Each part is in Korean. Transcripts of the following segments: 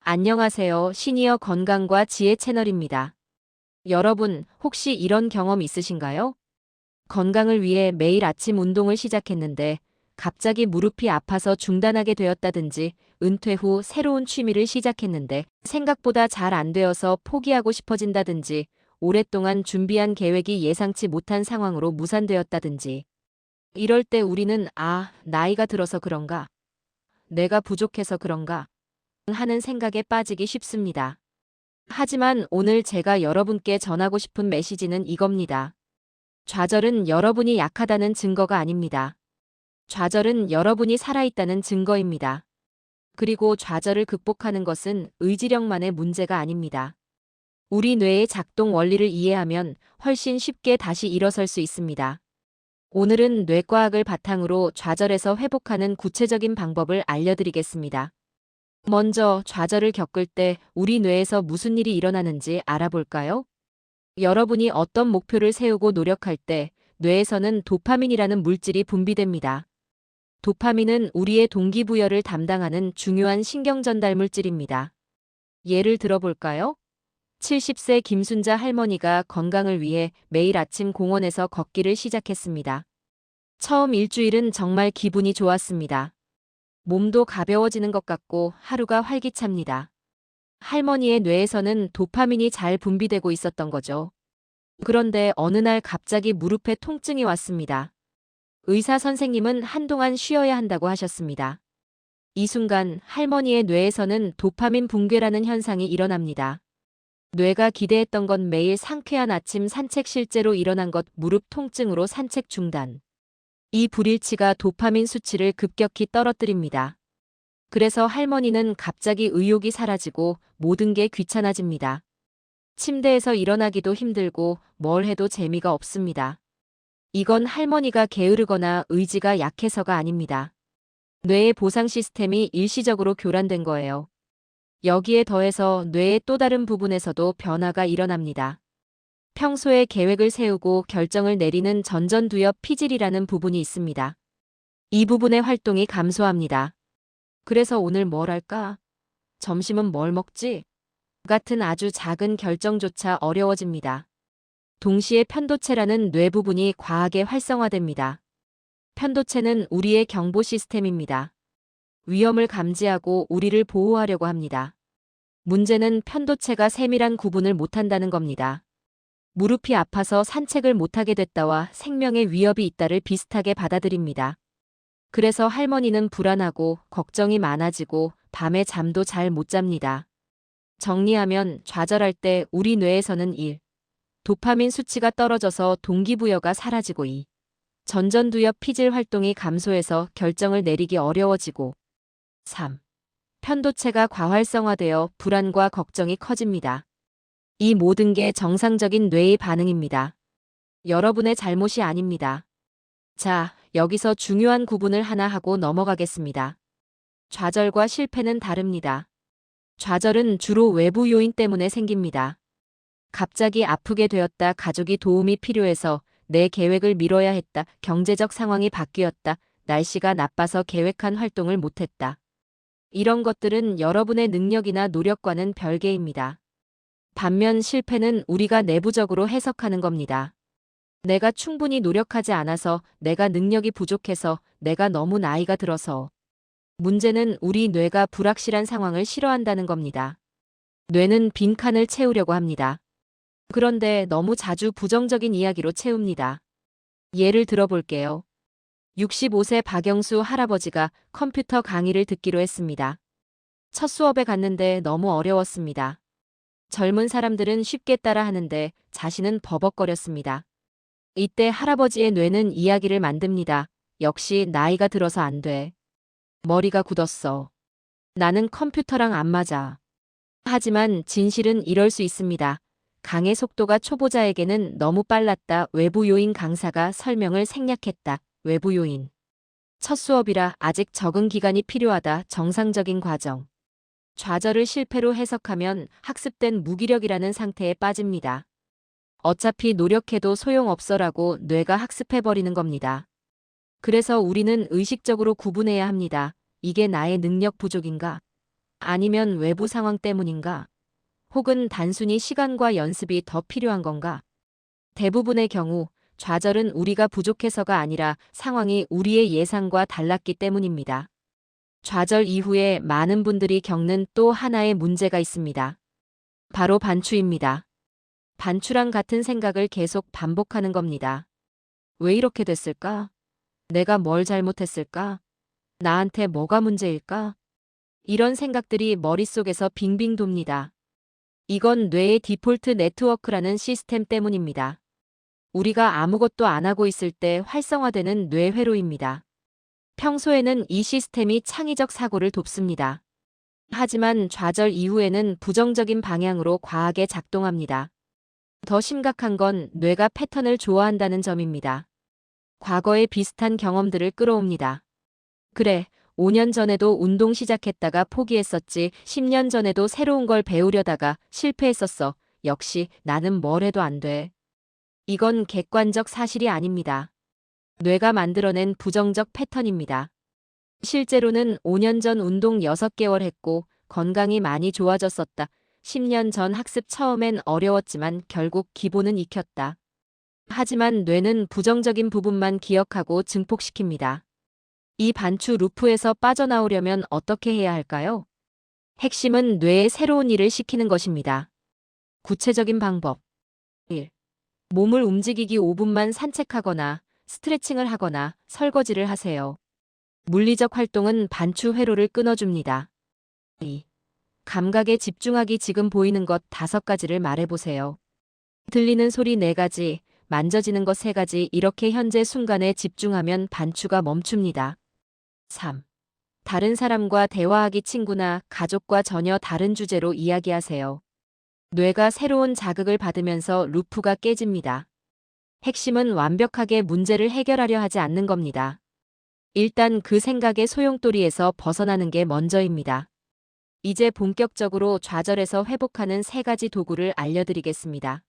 안녕하세요. 시니어 건강과 지혜 채널입니다. 여러분, 혹시 이런 경험 있으신가요? 건강을 위해 매일 아침 운동을 시작했는데 갑자기 무릎이 아파서 중단하게 되었다든지 은퇴 후 새로운 취미를 시작했는데 생각보다 잘 안 되어서 포기하고 싶어진다든지 오랫동안 준비한 계획이 예상치 못한 상황으로 무산되었다든지 이럴 때 우리는 나이가 들어서 그런가? 내가 부족해서 그런가? 하는 생각에 빠지기 쉽습니다. 하지만 오늘 제가 여러분께 전하고 싶은 메시지는 이겁니다. 좌절은 여러분이 약하다는 증거가 아닙니다. 좌절은 여러분이 살아있다는 증거입니다. 그리고 좌절을 극복하는 것은 의지력만의 문제가 아닙니다. 우리 뇌의 작동 원리를 이해하면 훨씬 쉽게 다시 일어설 수 있습니다. 오늘은 뇌과학을 바탕으로 좌절에서 회복하는 구체적인 방법을 알려드리겠습니다. 먼저 좌절을 겪을 때 우리 뇌에서 무슨 일이 일어나는지 알아볼까요? 여러분이 어떤 목표를 세우고 노력할 때 뇌에서는 도파민이라는 물질이 분비됩니다. 도파민은 우리의 동기부여를 담당하는 중요한 신경전달 물질입니다. 예를 들어볼까요? 70세 김순자 할머니가 건강을 위해 매일 아침 공원에서 걷기를 시작했습니다. 처음 일주일은 정말 기분이 좋았습니다. 몸도 가벼워지는 것 같고 하루가 활기찹니다. 할머니의 뇌에서는 도파민이 잘 분비되고 있었던 거죠. 그런데 어느 날 갑자기 무릎에 통증이 왔습니다. 의사 선생님은 한동안 쉬어야 한다고 하셨습니다. 이 순간 할머니의 뇌에서는 도파민 붕괴라는 현상이 일어납니다. 뇌가 기대했던 건 매일 상쾌한 아침 산책 실제로 일어난 것 무릎 통증으로 산책 중단. 이 불일치가 도파민 수치를 급격히 떨어뜨립니다. 그래서 할머니는 갑자기 의욕이 사라지고 모든 게 귀찮아집니다. 침대에서 일어나기도 힘들고 뭘 해도 재미가 없습니다. 이건 할머니가 게으르거나 의지가 약해서가 아닙니다. 뇌의 보상 시스템이 일시적으로 교란된 거예요. 여기에 더해서 뇌의 또 다른 부분에서도 변화가 일어납니다. 평소에 계획을 세우고 결정을 내리는 전전두엽 피질이라는 부분이 있습니다. 이 부분의 활동이 감소합니다. 그래서 오늘 뭘 할까? 점심은 뭘 먹지? 같은 아주 작은 결정조차 어려워집니다. 동시에 편도체라는 뇌 부분이 과하게 활성화됩니다. 편도체는 우리의 경보 시스템입니다. 위험을 감지하고 우리를 보호하려고 합니다. 문제는 편도체가 세밀한 구분을 못한다는 겁니다. 무릎이 아파서 산책을 못하게 됐다와 생명의 위협이 있다를 비슷하게 받아들입니다. 그래서 할머니는 불안하고 걱정이 많아지고 밤에 잠도 잘 못 잡니다. 정리하면 좌절할 때 우리 뇌에서는 1. 도파민 수치가 떨어져서 동기부여가 사라지고 2. 전전두엽 피질 활동이 감소해서 결정을 내리기 어려워지고 3. 편도체가 과활성화되어 불안과 걱정이 커집니다. 이 모든 게 정상적인 뇌의 반응입니다. 여러분의 잘못이 아닙니다. 자, 여기서 중요한 구분을 하나 하고 넘어가겠습니다. 좌절과 실패는 다릅니다. 좌절은 주로 외부 요인 때문에 생깁니다. 갑자기 아프게 되었다, 가족이 도움이 필요해서 내 계획을 미뤄야 했다, 경제적 상황이 바뀌었다, 날씨가 나빠서 계획한 활동을 못했다. 이런 것들은 여러분의 능력이나 노력과는 별개입니다. 반면 실패는 우리가 내부적으로 해석하는 겁니다. 내가 충분히 노력하지 않아서, 내가 능력이 부족해서, 내가 너무 나이가 들어서. 문제는 우리 뇌가 불확실한 상황을 싫어한다는 겁니다. 뇌는 빈칸을 채우려고 합니다. 그런데 너무 자주 부정적인 이야기로 채웁니다. 예를 들어볼게요. 65세 박영수 할아버지가 컴퓨터 강의를 듣기로 했습니다. 첫 수업에 갔는데 너무 어려웠습니다. 젊은 사람들은 쉽게 따라하는데 자신은 버벅거렸습니다. 이때 할아버지의 뇌는 이야기를 만듭니다. 역시 나이가 들어서 안 돼. 머리가 굳었어. 나는 컴퓨터랑 안 맞아. 하지만 진실은 이럴 수 있습니다. 강의 속도가 초보자에게는 너무 빨랐다. 외부 요인, 강사가 설명을 생략했다. 외부 요인. 첫 수업이라 아직 적응 기간이 필요하다. 정상적인 과정. 좌절을 실패로 해석하면 학습된 무기력이라는 상태에 빠집니다. 어차피 노력해도 소용없어라고 뇌가 학습해버리는 겁니다. 그래서 우리는 의식적으로 구분해야 합니다. 이게 나의 능력 부족인가? 아니면 외부 상황 때문인가? 혹은 단순히 시간과 연습이 더 필요한 건가? 대부분의 경우 좌절은 우리가 부족해서가 아니라 상황이 우리의 예상과 달랐기 때문입니다. 좌절 이후에 많은 분들이 겪는 또 하나의 문제가 있습니다. 바로 반추입니다. 반추랑 같은 생각을 계속 반복하는 겁니다. 왜 이렇게 됐을까? 내가 뭘 잘못했을까? 나한테 뭐가 문제일까? 이런 생각들이 머릿속에서 빙빙 돕니다. 이건 뇌의 디폴트 네트워크라는 시스템 때문입니다. 우리가 아무것도 안 하고 있을 때 활성화되는 뇌 회로입니다. 평소에는 이 시스템이 창의적 사고를 돕습니다. 하지만 좌절 이후에는 부정적인 방향으로 과하게 작동합니다. 더 심각한 건 뇌가 패턴을 좋아한다는 점입니다. 과거의 비슷한 경험들을 끌어옵니다. 그래, 5년 전에도 운동 시작했다가 포기했었지. 10년 전에도 새로운 걸 배우려다가 실패했었어. 역시 나는 뭘 해도 안 돼. 이건 객관적 사실이 아닙니다. 뇌가 만들어낸 부정적 패턴입니다. 실제로는 5년 전 운동 6개월 했고 건강이 많이 좋아졌었다. 10년 전 학습 처음엔 어려웠지만 결국 기본은 익혔다. 하지만 뇌는 부정적인 부분만 기억하고 증폭시킵니다. 이 반추 루프에서 빠져나오려면 어떻게 해야 할까요? 핵심은 뇌에 새로운 일을 시키는 것입니다. 구체적인 방법. 1. 몸을 움직이기 5분만 산책하거나 스트레칭을 하거나 설거지를 하세요. 물리적 활동은 반추 회로를 끊어줍니다. 2. 감각에 집중하기. 지금 보이는 것 5가지를 말해보세요. 들리는 소리 4가지, 만져지는 것 3가지. 이렇게 현재 순간에 집중하면 반추가 멈춥니다. 3. 다른 사람과 대화하기. 친구나 가족과 전혀 다른 주제로 이야기하세요. 뇌가 새로운 자극을 받으면서 루프가 깨집니다. 핵심은 완벽하게 문제를 해결하려 하지 않는 겁니다. 일단 그 생각의 소용돌이에서 벗어나는 게 먼저입니다. 이제 본격적으로 좌절에서 회복하는 3가지 도구를 알려드리겠습니다.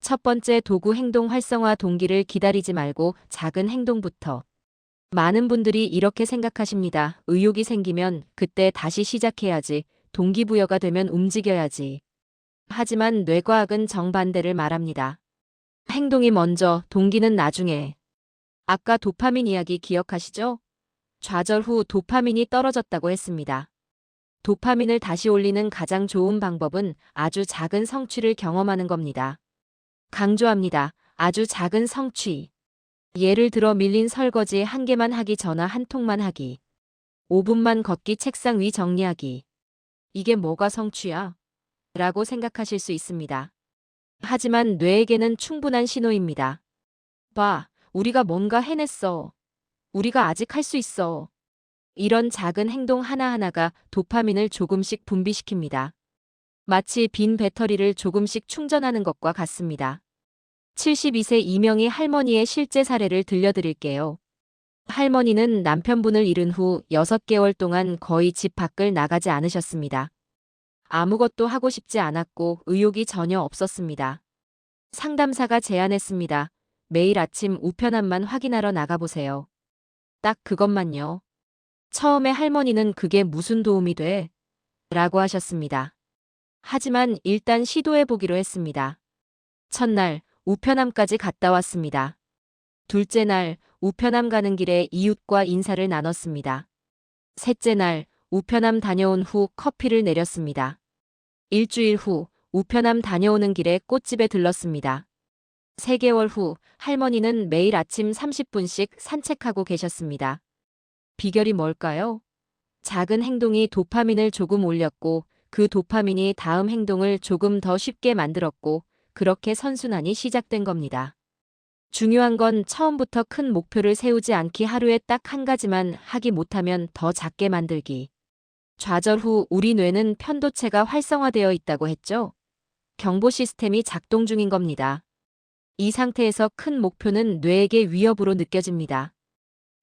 첫 번째 도구, 행동 활성화. 동기를 기다리지 말고 작은 행동부터. 많은 분들이 이렇게 생각하십니다. 의욕이 생기면 그때 다시 시작해야지. 동기부여가 되면 움직여야지. 하지만 뇌과학은 정반대를 말합니다. 행동이 먼저, 동기는 나중에. 아까 도파민 이야기 기억하시죠? 좌절 후 도파민이 떨어졌다고 했습니다. 도파민을 다시 올리는 가장 좋은 방법은 아주 작은 성취를 경험하는 겁니다. 강조합니다. 아주 작은 성취. 예를 들어 밀린 설거지 1개만 하기, 전화 1통만 하기. 5분만 걷기, 책상 위 정리하기. 이게 뭐가 성취야? 라고 생각하실 수 있습니다. 하지만 뇌에게는 충분한 신호입니다. 봐, 우리가 뭔가 해냈어. 우리가 아직 할 수 있어. 이런 작은 행동 하나하나가 도파민을 조금씩 분비시킵니다. 마치 빈 배터리를 조금씩 충전하는 것과 같습니다. 72세 이명희 할머니의 실제 사례를 들려드릴게요. 할머니는 남편분을 잃은 후 6개월 동안 거의 집 밖을 나가지 않으셨습니다. 아무것도 하고 싶지 않았고 의욕이 전혀 없었습니다. 상담사가 제안했습니다. 매일 아침 우편함만 확인하러 나가보세요. 딱 그것만요. 처음에 할머니는 그게 무슨 도움이 돼? 라고 하셨습니다. 하지만 일단 시도해보기로 했습니다. 첫날, 우편함까지 갔다 왔습니다. 둘째 날, 우편함 가는 길에 이웃과 인사를 나눴습니다. 셋째 날, 우편함 다녀온 후 커피를 내렸습니다. 일주일 후, 우편함 다녀오는 길에 꽃집에 들렀습니다. 3개월 후, 할머니는 매일 아침 30분씩 산책하고 계셨습니다. 비결이 뭘까요? 작은 행동이 도파민을 조금 올렸고, 그 도파민이 다음 행동을 조금 더 쉽게 만들었고, 그렇게 선순환이 시작된 겁니다. 중요한 건 처음부터 큰 목표를 세우지 않기, 하루에 딱 1가지만 하기, 못하면 더 작게 만들기. 좌절 후 우리 뇌는 편도체가 활성화되어 있다고 했죠? 경보 시스템이 작동 중인 겁니다. 이 상태에서 큰 목표는 뇌에게 위협으로 느껴집니다.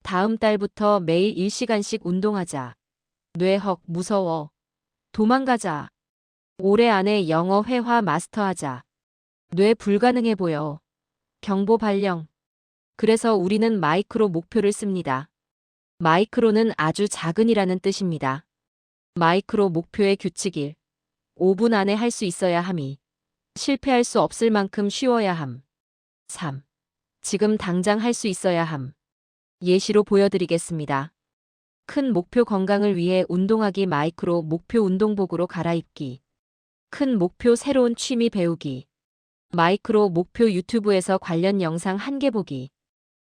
다음 달부터 매일 1시간씩 운동하자. 뇌 헉, 무서워. 도망가자. 올해 안에 영어 회화 마스터하자. 뇌 불가능해 보여. 경보 발령. 그래서 우리는 마이크로 목표를 씁니다. 마이크로는 아주 작은이라는 뜻입니다. 마이크로 목표의 규칙 1. 5분 안에 할 수 있어야 함이. 실패할 수 없을 만큼 쉬워야 함. 3. 지금 당장 할 수 있어야 함. 예시로 보여드리겠습니다. 큰 목표 건강을 위해 운동하기 마이크로 목표 운동복으로 갈아입기. 큰 목표 새로운 취미 배우기. 마이크로 목표 유튜브에서 관련 영상 1개 보기.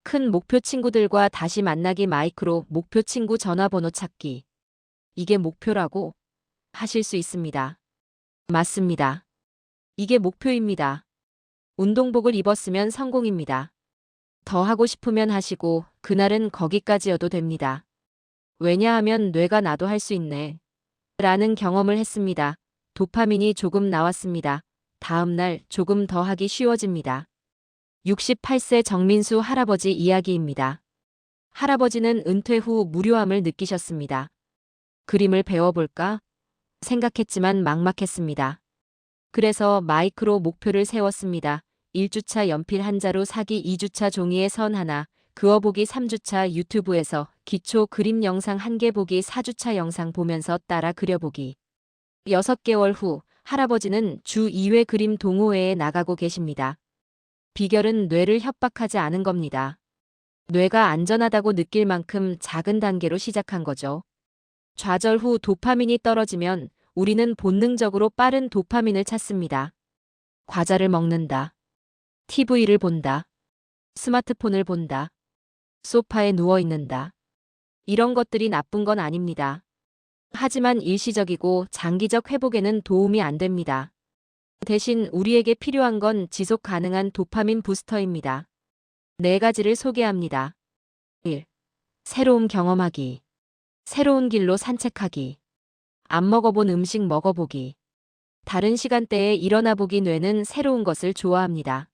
큰 목표 친구들과 다시 만나기 마이크로 목표 친구 전화번호 찾기. 이게 목표라고 하실 수 있습니다. 맞습니다. 이게 목표입니다. 운동복을 입었으면 성공입니다. 더 하고 싶으면 하시고 그날은 거기까지여도 됩니다. 왜냐하면 뇌가 나도 할 수 있네. 라는 경험을 했습니다. 도파민이 조금 나왔습니다. 다음 날 조금 더 하기 쉬워집니다. 68세 정민수 할아버지 이야기입니다. 할아버지는 은퇴 후 무료함을 느끼셨습니다. 그림을 배워볼까? 생각했지만 막막했습니다. 그래서 마이크로 목표를 세웠습니다. 1주차 연필 한 자루 사기, 2주차 종이에 선 하나, 그어보기, 3주차 유튜브에서 기초 그림 영상 1개 보기, 4주차 영상 보면서 따라 그려보기. 6개월 후 할아버지는 주 2회 그림 동호회에 나가고 계십니다. 비결은 뇌를 협박하지 않은 겁니다. 뇌가 안전하다고 느낄 만큼 작은 단계로 시작한 거죠. 좌절 후 도파민이 떨어지면 우리는 본능적으로 빠른 도파민을 찾습니다. 과자를 먹는다. TV를 본다. 스마트폰을 본다. 소파에 누워 있는다. 이런 것들이 나쁜 건 아닙니다. 하지만 일시적이고 장기적 회복에는 도움이 안 됩니다. 대신 우리에게 필요한 건 지속 가능한 도파민 부스터입니다. 4가지를 소개합니다. 1. 새로운 경험하기. 새로운 길로 산책하기. 안 먹어본 음식 먹어보기. 다른 시간대에 일어나 보기. 뇌는 새로운 것을 좋아합니다.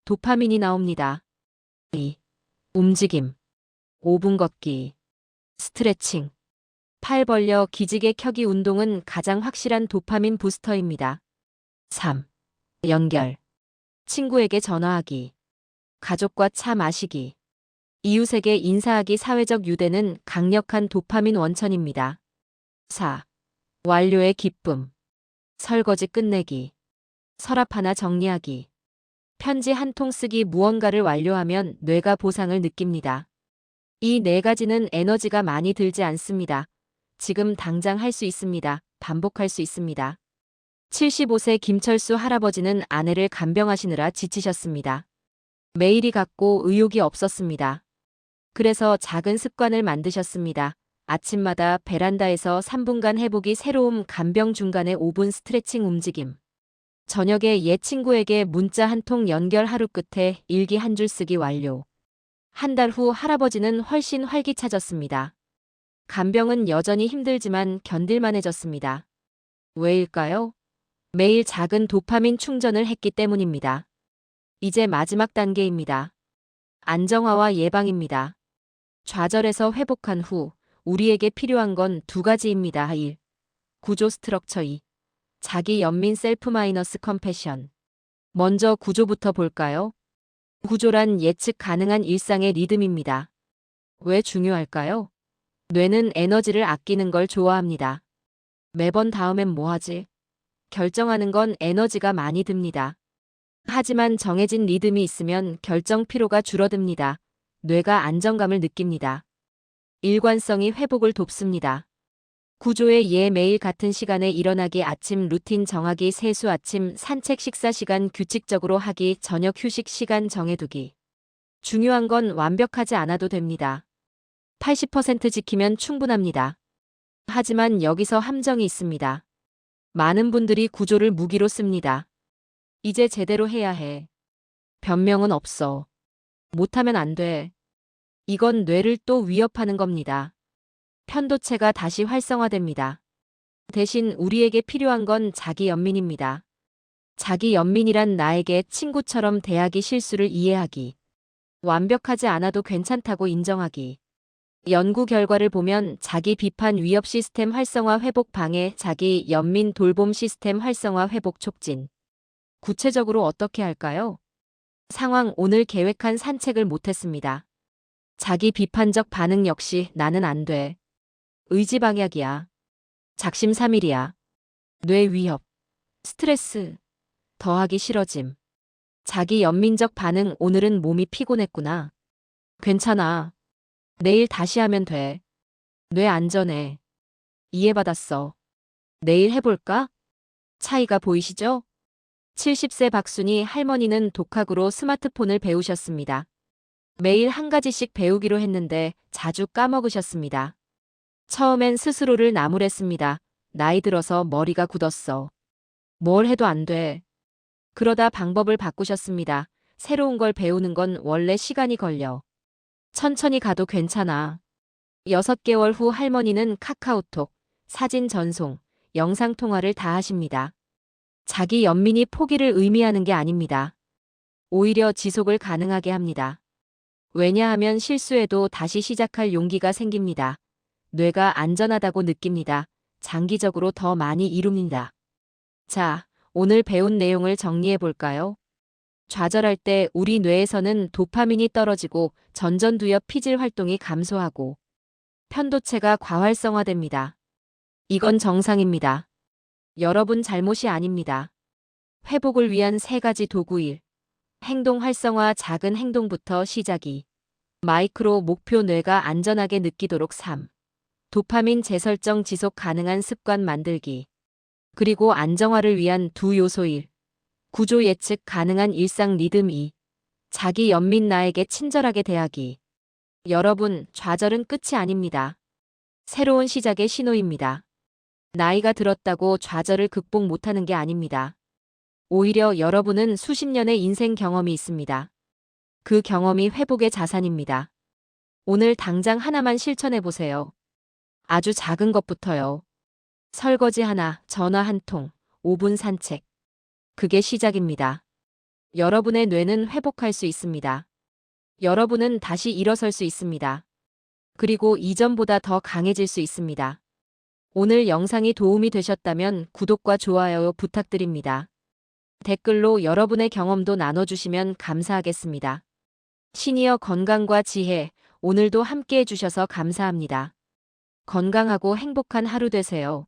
도파민이 나옵니다. 2. 움직임. 5분 걷기. 스트레칭. 팔 벌려 기지개 켜기 운동은 가장 확실한 도파민 부스터입니다. 3. 연결. 친구에게 전화하기. 가족과 차 마시기. 이웃에게 인사하기. 사회적 유대는 강력한 도파민 원천입니다. 4. 완료의 기쁨. 설거지 끝내기. 서랍 하나 정리하기. 편지 한 통 쓰기. 무언가를 완료하면 뇌가 보상을 느낍니다. 이 4가지는 에너지가 많이 들지 않습니다. 지금 당장 할 수 있습니다. 반복할 수 있습니다. 75세 김철수 할아버지는 아내를 간병하시느라 지치셨습니다. 매일이 같고 의욕이 없었습니다. 그래서 작은 습관을 만드셨습니다. 아침마다 베란다에서 3분간 해보기. 새로움. 간병 중간에 5분 스트레칭 움직임. 저녁에 옛 친구에게 문자 한 통 연결. 하루 끝에 일기 한 줄 쓰기. 완료. 한 달 후 할아버지는 훨씬 활기차졌습니다. 간병은 여전히 힘들지만 견딜만해졌습니다. 왜일까요? 매일 작은 도파민 충전을 했기 때문입니다. 이제 마지막 단계입니다. 안정화와 예방입니다. 좌절에서 회복한 후 우리에게 필요한 건 2가지입니다. 1. 구조 스트럭처. 2. 자기 연민 셀프 마이너스 컴패션. 먼저 구조부터 볼까요? 구조란 예측 가능한 일상의 리듬입니다. 왜 중요할까요? 뇌는 에너지를 아끼는 걸 좋아합니다. 매번 다음엔 뭐 하지? 결정하는 건 에너지가 많이 듭니다. 하지만 정해진 리듬이 있으면 결정 피로가 줄어듭니다. 뇌가 안정감을 느낍니다. 일관성이 회복을 돕습니다. 구조의 예. 매일 같은 시간에 일어나기. 아침 루틴 정하기. 세수. 아침 산책. 식사 시간 규칙적으로 하기. 저녁 휴식 시간 정해두기. 중요한 건 완벽하지 않아도 됩니다. 80% 지키면 충분합니다. 하지만 여기서 함정이 있습니다. 많은 분들이 구조를 무기로 씁니다. 이제 제대로 해야 해. 변명은 없어. 못하면 안 돼. 이건 뇌를 또 위협하는 겁니다. 편도체가 다시 활성화됩니다. 대신 우리에게 필요한 건 자기 연민입니다. 자기 연민이란 나에게 친구처럼 대하기. 실수를 이해하기. 완벽하지 않아도 괜찮다고 인정하기. 연구 결과를 보면 자기 비판 위협 시스템 활성화 회복 방해, 자기 연민 돌봄 시스템 활성화 회복 촉진. 구체적으로 어떻게 할까요? 상황. 오늘 계획한 산책을 못했습니다. 자기 비판적 반응 역시 나는 안 돼. 의지방약이야. 작심삼일이야. 뇌 위협, 스트레스, 더하기 싫어짐. 자기 연민적 반응 오늘은 몸이 피곤했구나. 괜찮아. 내일 다시 하면 돼. 뇌 안전해. 이해받았어. 내일 해볼까? 차이가 보이시죠? 70세 박순이 할머니는 독학으로 스마트폰을 배우셨습니다. 매일 한 가지씩 배우기로 했는데 자주 까먹으셨습니다. 처음엔 스스로를 나무랬습니다. 나이 들어서 머리가 굳었어. 뭘 해도 안 돼. 그러다 방법을 바꾸셨습니다. 새로운 걸 배우는 건 원래 시간이 걸려. 천천히 가도 괜찮아. 6개월 후 할머니는 카카오톡, 사진 전송, 영상통화를 다 하십니다. 자기 연민이 포기를 의미하는 게 아닙니다. 오히려 지속을 가능하게 합니다. 왜냐하면 실수해도 다시 시작할 용기가 생깁니다. 뇌가 안전하다고 느낍니다. 장기적으로 더 많이 이룹니다. 자, 오늘 배운 내용을 정리해 볼까요? 좌절할 때 우리 뇌에서는 도파민이 떨어지고 전전두엽 피질 활동이 감소하고 편도체가 과활성화됩니다. 이건 정상입니다. 여러분 잘못이 아닙니다. 회복을 위한 3가지 도구 1. 행동 활성화 작은 행동부터 시작이. 마이크로 목표 뇌가 안전하게 느끼도록 3. 도파민 재설정 지속 가능한 습관 만들기. 그리고 안정화를 위한 2 요소 1. 구조 예측 가능한 일상 리듬 2. 자기 연민 나에게 친절하게 대하기. 여러분, 좌절은 끝이 아닙니다. 새로운 시작의 신호입니다. 나이가 들었다고 좌절을 극복 못하는 게 아닙니다. 오히려 여러분은 수십 년의 인생 경험이 있습니다. 그 경험이 회복의 자산입니다. 오늘 당장 하나만 실천해 보세요. 아주 작은 것부터요. 설거지 하나, 전화 한 통, 5분 산책. 그게 시작입니다. 여러분의 뇌는 회복할 수 있습니다. 여러분은 다시 일어설 수 있습니다. 그리고 이전보다 더 강해질 수 있습니다. 오늘 영상이 도움이 되셨다면 구독과 좋아요 부탁드립니다. 댓글로 여러분의 경험도 나눠주시면 감사하겠습니다. 시니어 건강과 지혜, 오늘도 함께 해주셔서 감사합니다. 건강하고 행복한 하루 되세요.